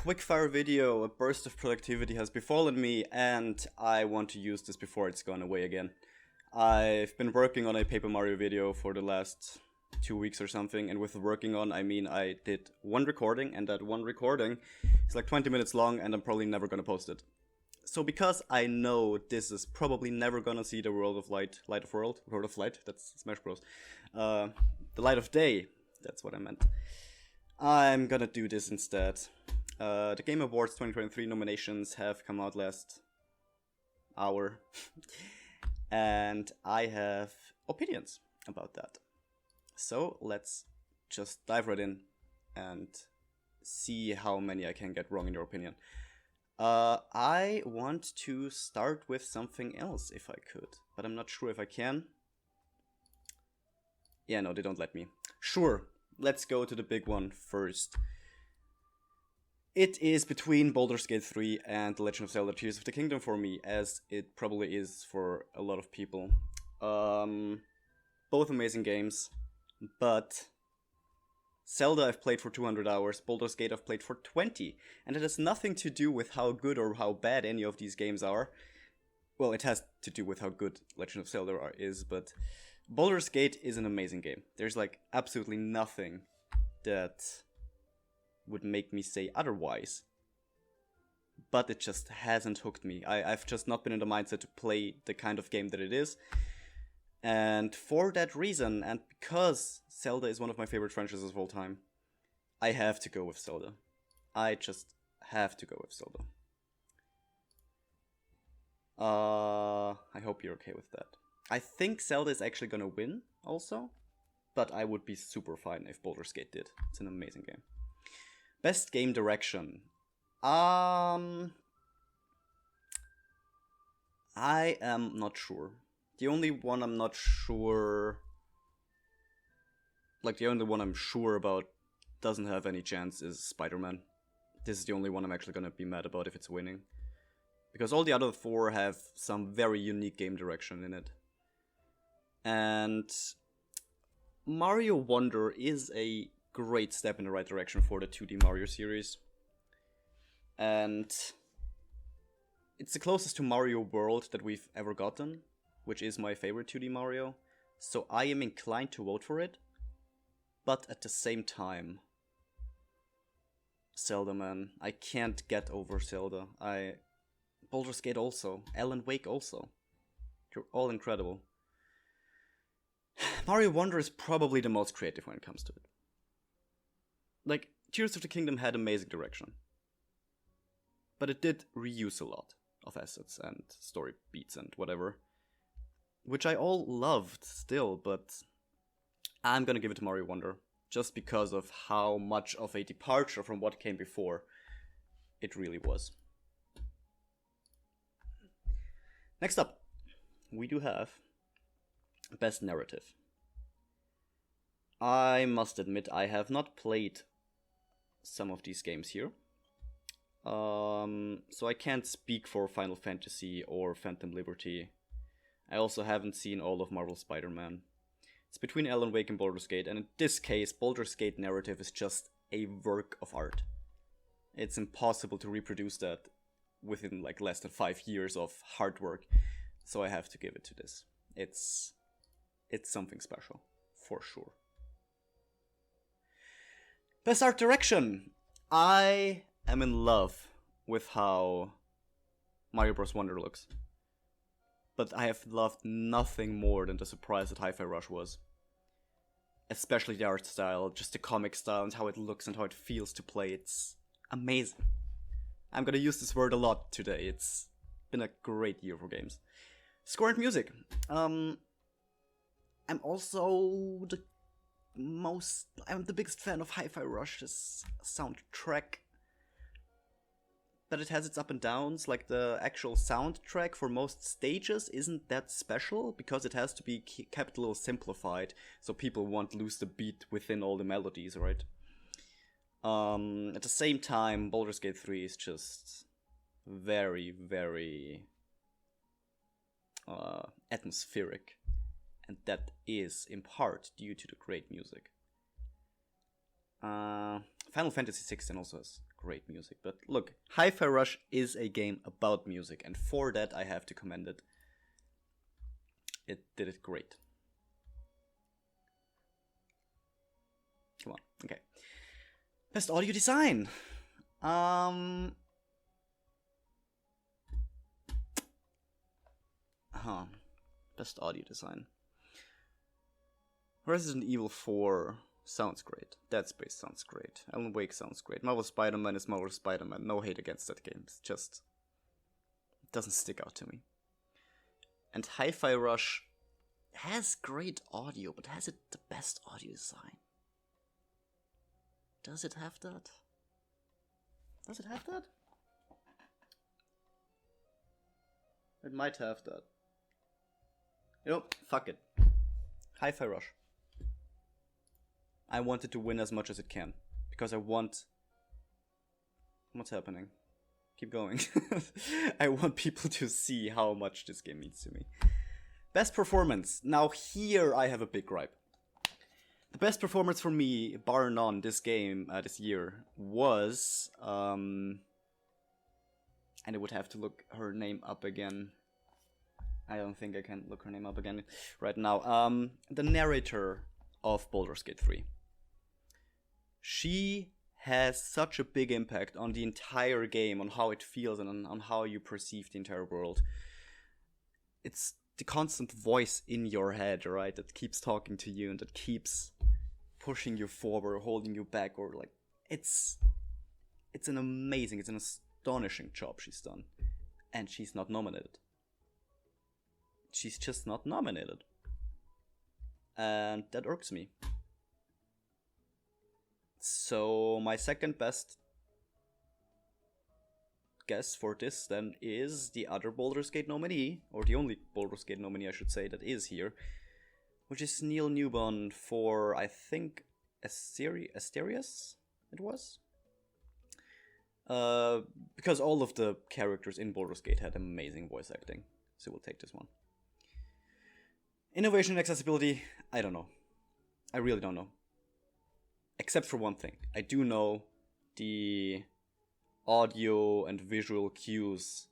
quickfire video, a burst of productivity has befallen me, and I want to use this before it's gone away again. I've been working on a Paper Mario video for the last 2 weeks or something, and with working on, I mean I did one recording, and that one recording is like 20 minutes long, and I'm probably never gonna post it. So because I know this is probably never gonna see the world of light of world of light, that's Smash Bros. The light of day, that's what I meant. I'm gonna do this instead. The Game Awards 2023 nominations have come out last hour, and I have opinions about that. So let's just dive right in and see how many I can get wrong in your opinion. I want to start with something else if I could, but I'm not sure if I can. Yeah, no, they don't let me. Sure, let's go to the big one first. It is between Baldur's Gate 3 and The Legend of Zelda Tears of the Kingdom for me, as it probably is for a lot of people. Both amazing games, but Zelda I've played for 200 hours, Baldur's Gate I've played for 20, and it has nothing to do with how good or how bad any of these games are. Well, it has to do with how good Legend of Zelda is, but Baldur's Gate is an amazing game. There's like absolutely nothing that would make me say otherwise. But it just hasn't hooked me. I've just not been in the mindset to play the kind of game that it is. And for that reason, and because Zelda is one of my favorite franchises of all time, I have to go with Zelda. I just have to go with Zelda. I hope you're okay with that. I think Zelda is actually gonna win also, but I would be super fine if Baldur's Gate did. It's an amazing game. Best game direction. I am not sure. The only one I'm not sure... Like, the only one I'm sure about doesn't have any chance is Spider-Man. This is the only one I'm actually gonna be mad about if it's winning. Because all the other four have some very unique game direction in it. And Mario Wonder is a great step in the right direction for the 2D Mario series. And it's the closest to Mario World that we've ever gotten, which is my favorite 2D Mario. So I am inclined to vote for it. But at the same time, Zelda, man. I can't get over Zelda. Baldur's Gate also. Alan Wake also. They're all incredible. Mario Wonder is probably the most creative when it comes to it. Like, Tears of the Kingdom had amazing direction. But it did reuse a lot of assets and story beats and whatever. Which I all loved still, but I'm gonna give it to Mario Wonder. Just because of how much of a departure from what came before it really was. Next up, we do have Best Narrative. I must admit I have not played some of these games here. So I can't speak for Final Fantasy or Phantom Liberty. I also haven't seen all of Marvel's Spider-Man. It's between Alan Wake and Baldur's Gate, and in this case, Baldur's Gate narrative is just a work of art. It's impossible to reproduce that within like less than 5 years of hard work, so I have to give it to this. It's something special, for sure. Best art direction! I am in love with how Mario Bros. Wonder looks. But I have loved nothing more than the surprise that Hi-Fi Rush was. Especially the art style, just the comic style and how it looks and how it feels to play. It's amazing. I'm gonna use this word a lot today. It's been a great year for games. Score and music. I'm also I'm the biggest fan of Hi-Fi Rush's soundtrack. But it has its up and downs, like the actual soundtrack for most stages isn't that special, because it has to be kept a little simplified, so people won't lose the beat within all the melodies, right? At the same time, Baldur's Gate 3 is just very, very atmospheric, and that is in part due to the great music. Final Fantasy XVI also has great music. But look, Hi-Fi Rush is a game about music, and for that I have to commend it. It did it great. Come on, okay. Best audio design. Best audio design. Resident Evil 4 sounds great. Dead Space sounds great. Alan Wake sounds great. Marvel Spider-Man is Marvel Spider-Man. No hate against that game. It's just... it doesn't stick out to me. And Hi-Fi Rush has great audio, but has it the best audio design? Does it have that? Does it have that? It might have that. You know, fuck it. Hi-Fi Rush. I want it to win as much as it can. Because I want... what's happening? Keep going. I want people to see how much this game means to me. Best performance. Now here I have a big gripe. The best performance for me, bar none, this game, this year, was... and I would have to look her name up again. I don't think I can look her name up again right now. The narrator of Baldur's Gate 3. She has such a big impact on the entire game, on how it feels and on how you perceive the entire world. It's the constant voice in your head, right, that keeps talking to you and that keeps pushing you forward, holding you back, or like, it's an amazing, it's an astonishing job she's done. And she's not nominated. She's just not nominated. And that irks me. So my second best guess for this then is the other Baldur's Gate nominee, or the only Baldur's Gate nominee I should say that is here, which is Neil Newbon for, I think, Asterius it was? Because all of the characters in Baldur's Gate had amazing voice acting, so we'll take this one. Innovation and accessibility, I don't know. I really don't know. Except for one thing. I do know the audio and visual cues,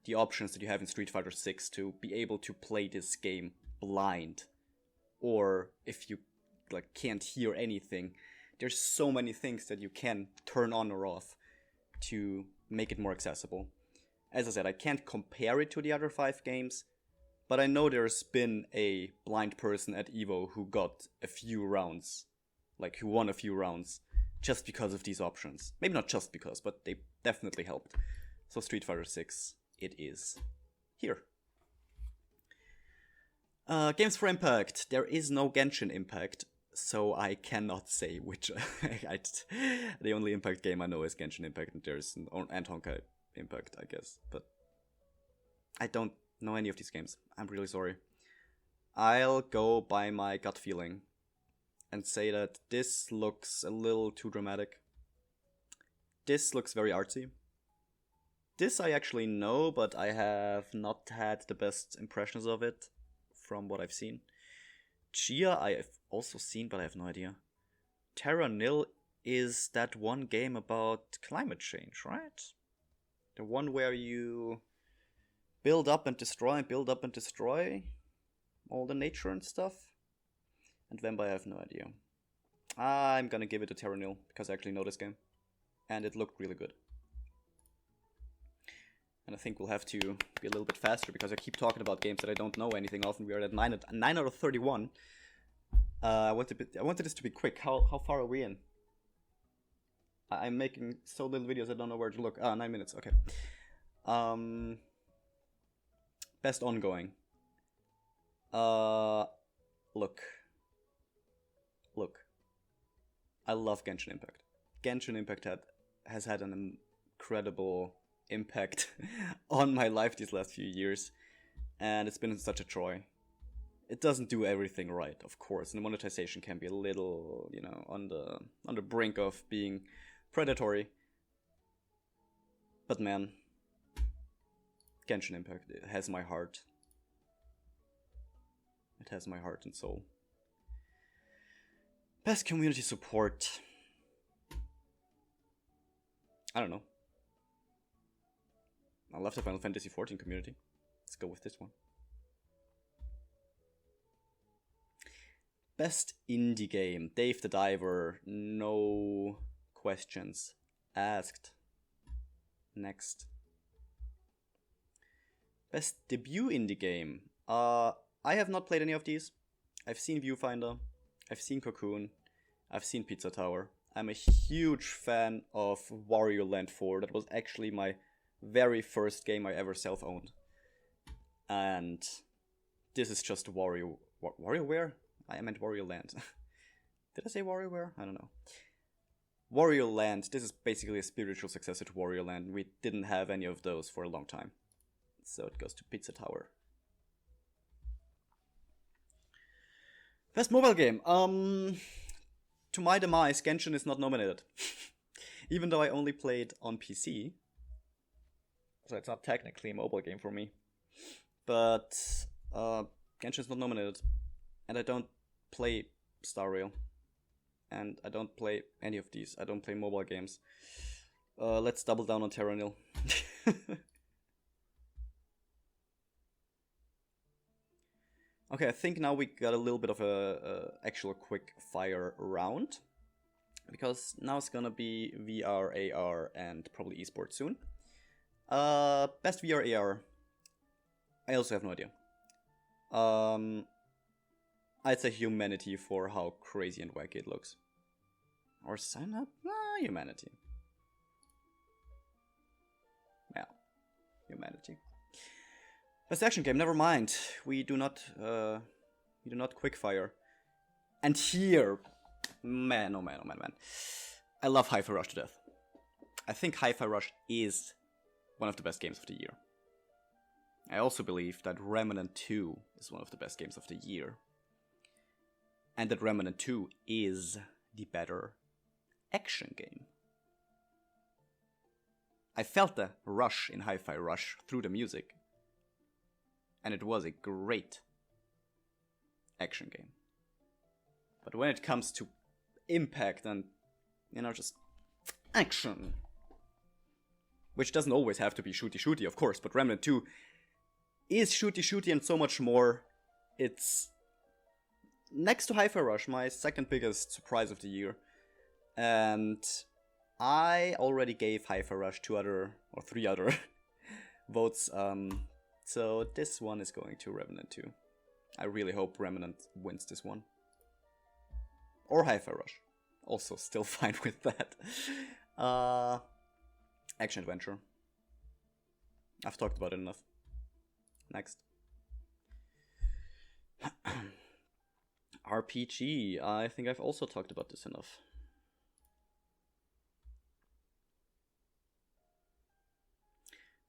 the options that you have in Street Fighter 6 to be able to play this game blind. Or if you like can't hear anything, there's so many things that you can turn on or off to make it more accessible. As I said, I can't compare it to the other 5 games, but I know there's been a blind person at EVO who got a few rounds, like who won a few rounds, just because of these options. Maybe not just because, but they definitely helped. So Street Fighter 6, it is here. Games for Impact. There is no Genshin Impact, so I cannot say which. The only Impact game I know is Genshin Impact, and there's and Honkai Impact, I guess. But I don't know any of these games. I'm really sorry. I'll go by my gut feeling and say that this looks a little too dramatic. This looks very artsy. This I actually know, but I have not had the best impressions of it from what I've seen. Chia I have also seen, but I have no idea. Terra Nil is that one game about climate change, right? The one where you build up and destroy all the nature and stuff. And Vampire, I have no idea. I'm gonna give it to Terra Nil, because I actually know this game. And it looked really good. And I think we'll have to be a little bit faster, because I keep talking about games that I don't know anything of, and we are at 9 out of 31. I wanted this to be quick. How far are we in? I'm making so little videos I don't know where to look. 9 minutes, okay. Best ongoing. Look. I love Genshin Impact. Genshin Impact has had an incredible impact on my life these last few years, and it's been such a joy. It doesn't do everything right, of course, and the monetization can be a little, on the brink of being predatory. But man, Genshin Impact, it has my heart. It has my heart and soul. Best community support. I don't know. I love the Final Fantasy XIV community. Let's go with this one. Best indie game. Dave the Diver. No questions asked. Next. Best debut indie game. I have not played any of these. I've seen Viewfinder. I've seen Cocoon. I've seen Pizza Tower. I'm a huge fan of Wario Land 4. That was actually my very first game I ever self-owned. And this is just WarioWare? I meant Wario Land. Did I say WarioWare? I don't know. Wario Land, this is basically a spiritual successor to Wario Land. We didn't have any of those for a long time. So it goes to Pizza Tower. Best mobile game. To my demise, Genshin is not nominated. Even though I only played on PC. So it's not technically a mobile game for me. But Genshin is not nominated. And I don't play Star Rail. And I don't play any of these. I don't play mobile games. Let's double down on Terranil. Okay, I think now we got a little bit of a actual quick fire round. Because now it's gonna be VR, AR, and probably esports soon. Best VR, AR. I also have no idea. I'd say Humanity for how crazy and wacky it looks. Or Sign Up? Humanity. Yeah, Humanity. Best action game, never mind. We do not quickfire. And here, man, oh man, oh man, man. I love Hi-Fi Rush to death. I think Hi-Fi Rush is one of the best games of the year. I also believe that Remnant 2 is one of the best games of the year. And that Remnant 2 is the better action game. I felt the rush in Hi-Fi Rush through the music. And it was a great action game. But when it comes to impact and, just action, which doesn't always have to be shooty-shooty, of course, but Remnant 2 is shooty-shooty and so much more. It's next to Hi-Fi Rush, my second biggest surprise of the year. And I already gave Hi-Fi Rush 3 other votes. So this one is going to Remnant 2. I really hope Remnant wins this one. Or Hi-Fi Rush. Also still fine with that. Action Adventure. I've talked about it enough. Next. RPG. I think I've also talked about this enough.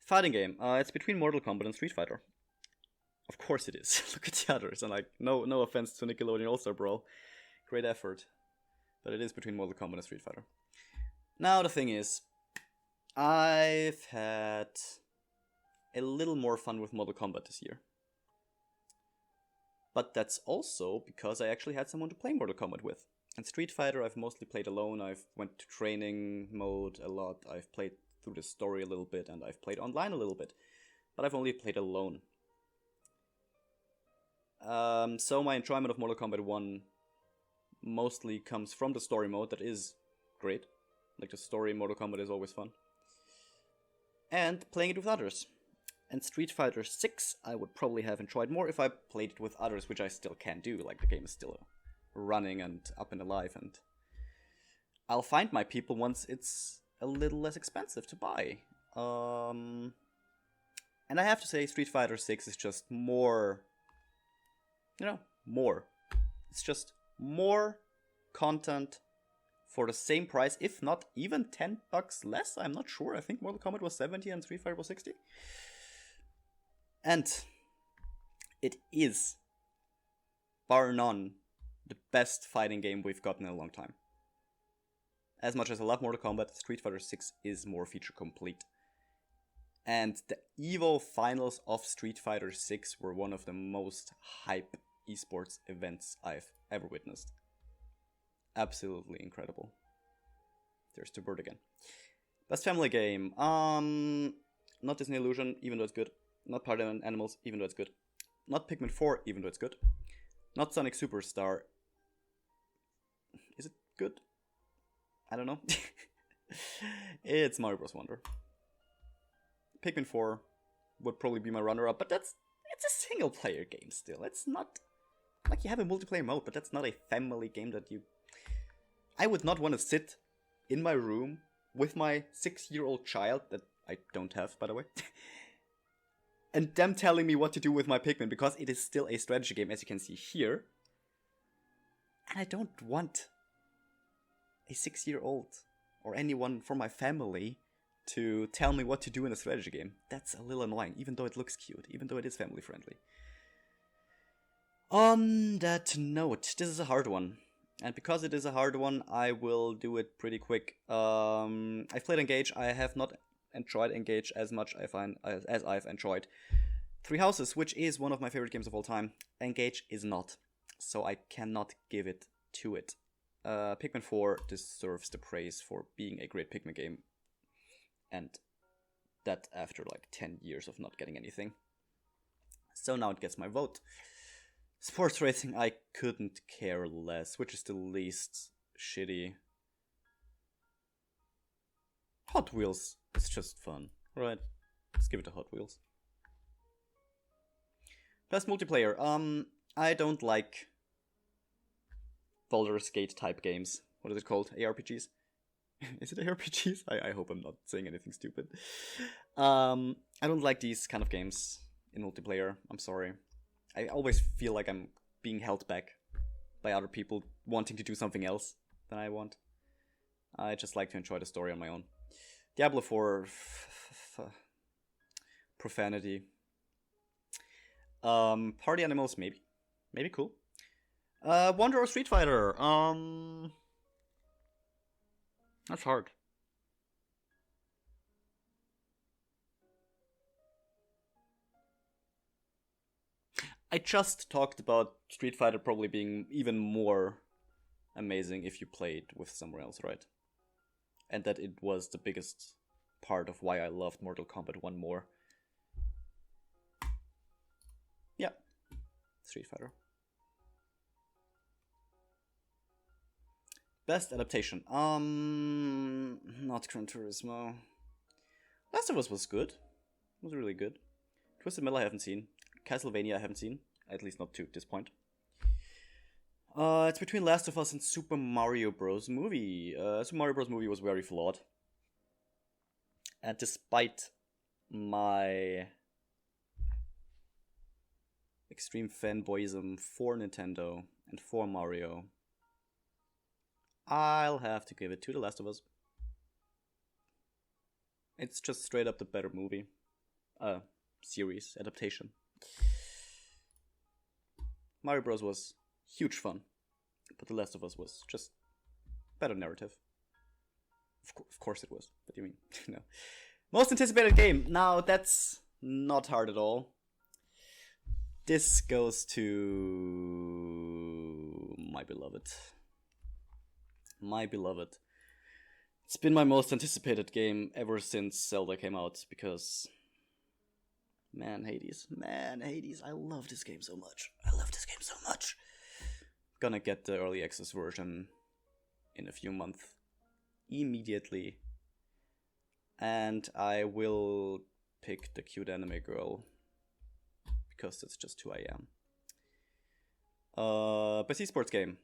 Fighting game. It's between Mortal Kombat and Street Fighter. Of course it is. Look at the others. And no offense to Nickelodeon All-Star Brawl. Great effort. But it is between Mortal Kombat and Street Fighter. Now the thing is, I've had a little more fun with Mortal Kombat this year. But that's also because I actually had someone to play Mortal Kombat with. And Street Fighter I've mostly played alone. I've went to training mode a lot. I've played through the story a little bit, and I've played online a little bit. But I've only played alone. So my enjoyment of Mortal Kombat 1 mostly comes from the story mode. That is great. Like, the story in Mortal Kombat is always fun. And playing it with others. And Street Fighter 6 I would probably have enjoyed more if I played it with others, which I still can do. Like, the game is still running and up and alive, and I'll find my people once it's a little less expensive to buy. And I have to say, Street Fighter 6 is just more, more. It's just more content for the same price, if not even $10 less. I'm not sure. I think Mortal Kombat was 70 and Street Fighter was 60. And it is, bar none, the best fighting game we've gotten in a long time. As much as I love Mortal Kombat, Street Fighter 6 is more feature complete. And the EVO finals of Street Fighter 6 were one of the most hype esports events I've ever witnessed. Absolutely incredible. There's the bird again. Best family game. Not Disney Illusion, even though it's good. Not Party Animals, even though it's good. Not Pikmin 4, even though it's good. Not Sonic Superstar. Is it good? I don't know. It's Mario Bros. Wonder. Pikmin 4 would probably be my runner-up, but it's a single-player game still. It's not like you have a multiplayer mode, but that's not a family game that you... I would not want to sit in my room with my 6-year-old child, that I don't have, by the way, and them telling me what to do with my Pikmin, because it is still a strategy game, as you can see here. And I don't want a 6-year-old or anyone from my family to tell me what to do in a strategy game. That's a little annoying, even though it looks cute, even though it is family friendly. On that note, this is a hard one. And because it is a hard one, I will do it pretty quick. I've played Engage. I have not enjoyed Engage as much as I've enjoyed Three Houses, which is one of my favorite games of all time. Engage is not, so I cannot give it to it. Pikmin 4 deserves the praise for being a great Pikmin game, and that after like 10 years of not getting anything. So now it gets my vote. Sports racing, I couldn't care less, which is the least shitty. Hot Wheels is just fun, right? Let's give it to Hot Wheels. Best multiplayer, I don't like Baldur's Gate type games. What is it called? ARPGs? Is it ARPGs? I hope I'm not saying anything stupid. I don't like these kind of games in multiplayer. I'm sorry. I always feel like I'm being held back by other people wanting to do something else than I want. I just like to enjoy the story on my own. Diablo 4... profanity. Party Animals, maybe. Maybe cool. Wonder or Street Fighter? That's hard. I just talked about Street Fighter probably being even more amazing if you played with somewhere else, right? And that it was the biggest part of why I loved Mortal Kombat 1 more. Yeah, Street Fighter. Best adaptation. Not Gran Turismo. Last of Us was good. It was really good. Twisted Metal I haven't seen. Castlevania I haven't seen. At least not to this point. It's between Last of Us and Super Mario Bros. Movie. Super Mario Bros. Movie was very flawed. And despite my extreme fanboyism for Nintendo and for Mario, I'll have to give it to The Last of Us. It's just straight up the better movie. Series adaptation. Mario Bros. Was huge fun, but The Last of Us was just better narrative. Of course it was. What do you mean? No. Most anticipated game. Now that's not hard at all. This goes to my beloved. My beloved. It's been my most anticipated game ever since Zelda came out, because Man, Hades, I love this game so much. Gonna get the early access version in a few months. Immediately. And I will pick the cute anime girl, because that's just who I am. Best esports game.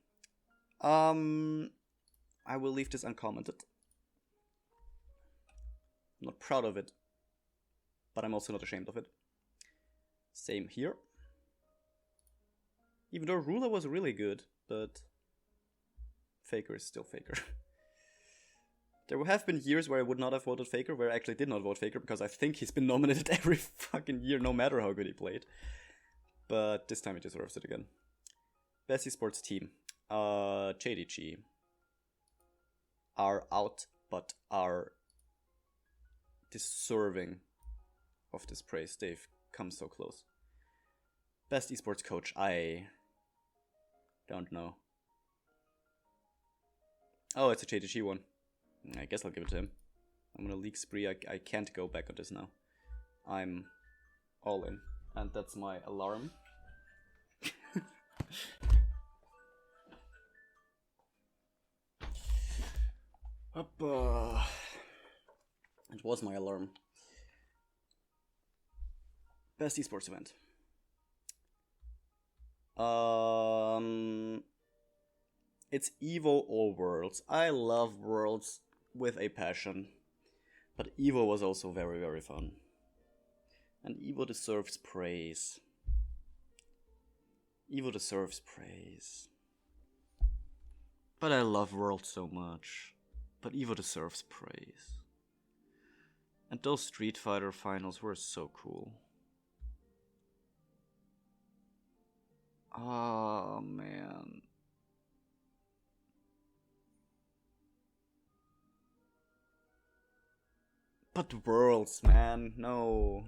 I will leave this uncommented. I'm not proud of it, but I'm also not ashamed of it. Same here. Even though Ruler was really good, but Faker is still Faker. There have been years where I would not have voted Faker, where I actually did not vote Faker, because I think he's been nominated every fucking year, no matter how good he played. But this time he deserves it again. Best esports team. JDG are out, but are deserving of this praise. They've come so close. Best esports coach, I don't know. Oh, it's a JDG one. I guess I'll give it to him. I'm on a leak spree. I can't go back on this now. I'm all in. And that's my alarm. It was my alarm. Best esports event. It's EVO or Worlds. I love Worlds with a passion. But EVO was also very, very fun. And EVO deserves praise. EVO deserves praise. But I love Worlds so much. But EVO deserves praise. And those Street Fighter finals were so cool. Oh, man. But Worlds, man. No.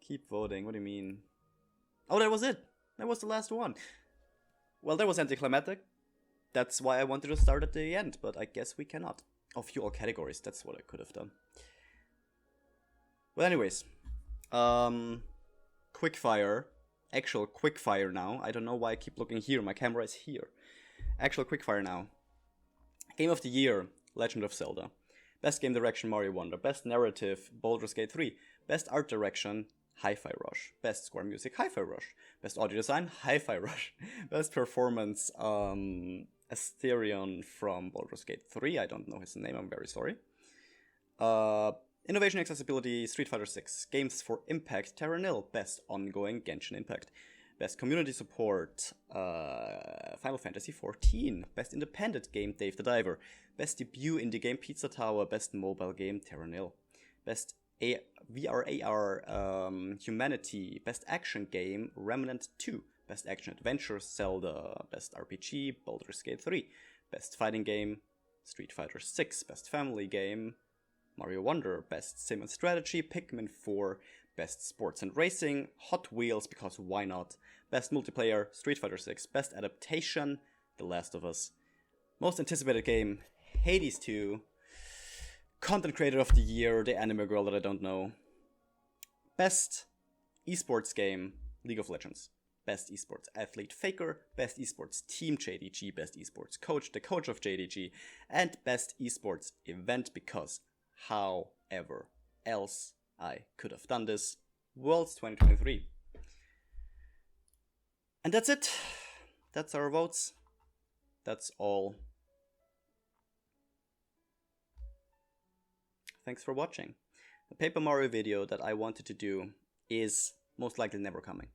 Keep voting. What do you mean? Oh, that was it. That was the last one. Well, that was anticlimactic. That's why I wanted to start at the end, but I guess we cannot. Oh, view all categories. That's what I could have done. Well, anyways. Quickfire. Actual quickfire now. I don't know why I keep looking here. My camera is here. Actual quickfire now. Game of the Year. Legend of Zelda. Best Game Direction, Mario Wonder. Best Narrative, Baldur's Gate 3. Best Art Direction, Hi-Fi Rush. Best Score Music, Hi-Fi Rush. Best Audio Design, Hi-Fi Rush. Best Performance, Asterion from Baldur's Gate 3. I don't know his name, I'm very sorry. Innovation Accessibility, Street Fighter 6. Games for Impact, Terra Nil. Best Ongoing, Genshin Impact. Best Community Support, Final Fantasy XIV. Best Independent Game, Dave the Diver. Best Debut Indie Game, Pizza Tower. Best Mobile Game, Terra Nil. Best VR AR Humanity. Best Action Game, Remnant 2. Best Action Adventure, Zelda. Best RPG, Baldur's Gate 3. Best Fighting Game, Street Fighter 6. Best Family Game, Mario Wonder. Best Sim and Strategy, Pikmin 4. Best Sports and Racing, Hot Wheels, because why not? Best Multiplayer, Street Fighter 6. Best Adaptation, The Last of Us. Most Anticipated Game, Hades 2. Content Creator of the Year, the anime girl that I don't know. Best Esports Game, League of Legends. Best Esports Athlete, Faker. Best Esports Team, JDG. Best Esports Coach, the coach of JDG. And Best Esports Event, because however else I could have done this. Worlds 2023. And that's it. That's our votes. That's all. Thanks for watching. The Paper Mario video that I wanted to do is most likely never coming.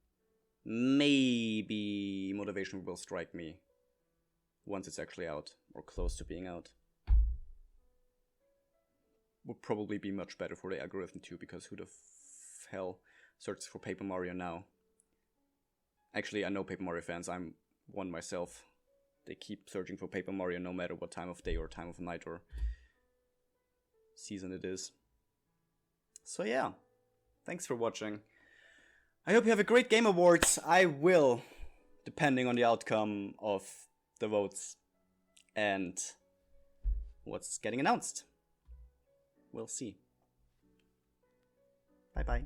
Maybe motivation will strike me once it's actually out, or close to being out. Would probably be much better for the algorithm too, because who the hell searches for Paper Mario now? Actually, I know Paper Mario fans, I'm one myself. They keep searching for Paper Mario no matter what time of day or time of night or season it is. So yeah, thanks for watching. I hope you have a great Game Awards. I will, depending on the outcome of the votes and what's getting announced. We'll see. Bye bye.